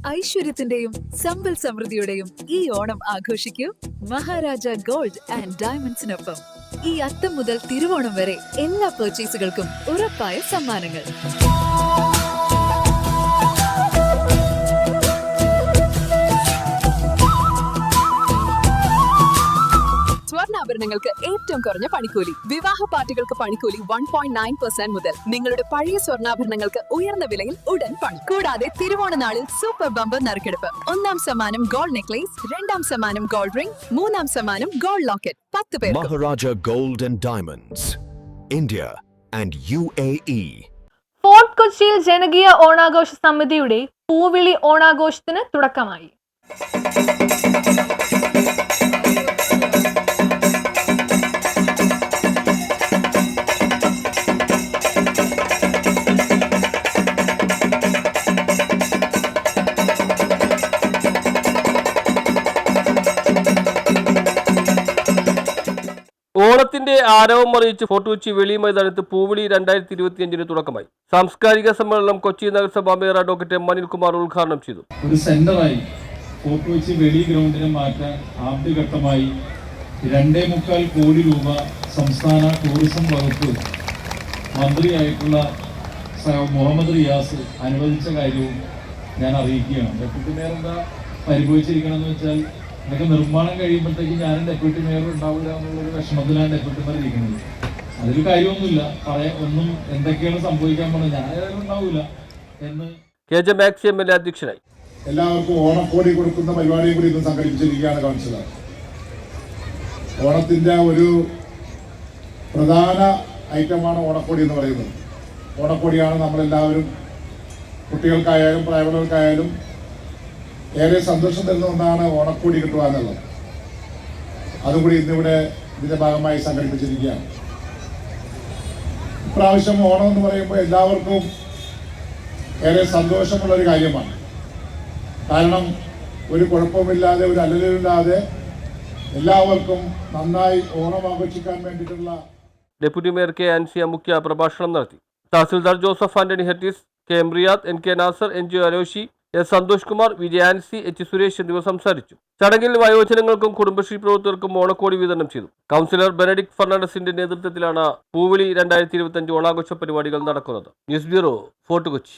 ഐശ്വര്യത്തിന്റെയും സമ്പൽ സമൃദ്ധിയുടെയും ഈ Onam ആഘോഷിക്കൂ Maharaja gold and ഡയമണ്ട്സിനൊപ്പം. ഈ അത്തം മുതൽ തിരുവോണം വരെ എല്ലാ പർച്ചേസുകൾക്കും ഉറപ്പായ സമ്മാനങ്ങൾ. സ്വർണ്ണാഭരണങ്ങൾക്ക് ഏറ്റവും കുറഞ്ഞ പണിക്കൂലി. വിവാഹ പാർട്ടികൾക്ക് പണിക്കൂലി 1.9% മുതൽ. നിങ്ങളുടെ പഴയ സ്വർണ്ണാഭരണങ്ങൾക്ക് ഉയർന്ന വിലയിൽ ഉടൻ പണം. കൂടാതെ തിരുവോണ നാളിൽ സൂപ്പർ ബമ്പർ നറുക്കെടുപ്പ്. 1ാം സമ്മാനം ഗോൾഡ് നെക്ലേസ്, 2ാം സമ്മാനം ഗോൾഡ് റിംഗ്, 3ാം സമ്മാനം ഗോൾഡ് ലോക്കറ്റ്. 10 പേർക്ക്. Maharaja Gold and Diamonds, India and UAE. Fort കൊച്ചിയിൽ ജനകീയ ഓണാഘോഷ സമിതിയുടെ പൂവിളി ഓണാഘോഷത്തിന് തുടക്കമായി. ഓണത്തിന്റെ ആരവം അറിയിച്ച് ഫോർട്ട് കൊച്ചി വെളി മൈതാനത്ത് പൂവിളി 2025 തുടക്കമായി. സാംസ്കാരിക സമ്മേളനം കൊച്ചി നഗരസഭാ മേയർ അഡ്വക്കേറ്റ് എം അനിൽകുമാർ ഉദ്ഘാടനം ചെയ്തു. ഒരു സെന്ററായി ഫോർട്ട് കൊച്ചി വെളി ഗ്രൗണ്ടിനെ മാറ്റാൻ ആദ്യഘട്ടമായി 2.25 കോടി രൂപ സംസ്ഥാന ടൂറിസം വകുപ്പ് മന്ത്രിയായിട്ടുള്ള മുഹമ്മദ് റിയാസ് അനുവദിച്ച കാര്യവും ഞാൻ അറിയിക്കുകയാണ്. ഡെപ്യൂട്ടി മേയർ എന്താ പരിഭവിച്ചിരിക്കണമെന്ന് വെച്ചാൽ ഇതൊക്കെ നിർമ്മാണം കഴിയുമ്പോഴത്തേക്ക് ഞാനും ഡെപ്യൂട്ടി മേയർ ഉണ്ടാവില്ല എന്നുള്ളൊരു വിഷമത്തിലാണ് ഡെപ്യൂട്ടി മേയർ ഇരിക്കുന്നത്. അതിൽ കാര്യമൊന്നുമില്ല, ഒന്നും എന്തൊക്കെയാണ് സംഭവിക്കാൻ പോകുന്നത്, ഞാൻ ഏതായാലും ഉണ്ടാവില്ല എന്ന് കെ ജെ മാക്സി എം.എൽ.എ അധ്യക്ഷനായി. എല്ലാവർക്കും ഓണക്കോടി കൊടുക്കുന്ന പരിപാടിയും കൂടി ഇന്ന് സംഘടിപ്പിച്ചിരിക്കുകയാണ് കൗൺസിലർ. ഓണത്തിൻ്റെ ഒരു പ്രധാന ഐറ്റമാണ് ഓണക്കോടി എന്ന് പറയുന്നത്. ഓണക്കോടിയാണ് നമ്മളെല്ലാവരും, കുട്ടികൾക്കായാലും പ്രായമുള്ളവർക്കായാലും ഏറെ സന്തോഷം തരുന്ന ഒന്നാണ് ഓണക്കോടി കിട്ടുക എന്നുള്ളത്. അതുകൂടി ഇന്നിവിടെ ഇതിൻ്റെ ഭാഗമായി സംഘടിപ്പിച്ചിരിക്കുകയാണ്. ഇപ്രാവശ്യം ഓണം എന്ന് പറയുമ്പോൾ എല്ലാവർക്കും ഏറെ സന്തോഷമുള്ളൊരു കാര്യമാണ്. കാരണം ഒരു കുഴപ്പമില്ലാതെ, ഒരു അല്ലലില്ലാതെ എല്ലാവർക്കും നന്നായി ഓണം ആഘോഷിക്കാൻ വേണ്ടിയിട്ടുള്ള. ഡെപ്യൂട്ടി മേയർ കെ ആൻസിയ മുഖ്യ പ്രഭാഷണം നടത്തി. Tahsildar Joseph Antony Hertis, K M Riyad, N K Nasar, N G Aroshi, S Santhosh Kumar, Vijayanci, H Suresh എന്നിവർ സംസാരിച്ചു. ചടങ്ങിൽ വയോജനങ്ങൾക്കും കുടുംബശ്രീ പ്രവർത്തകർക്കും ഓണക്കോടി വിതരണം ചെയ്തു. കൗൺസിലർ ബെനഡിക്ട് ഫെർണാണ്ടസിന്റെ നേതൃത്വത്തിലാണ് പൂവിളി 2025 ഓണാഘോഷ പരിപാടികൾ നടക്കുന്നത്. News bureau, fort Kochi.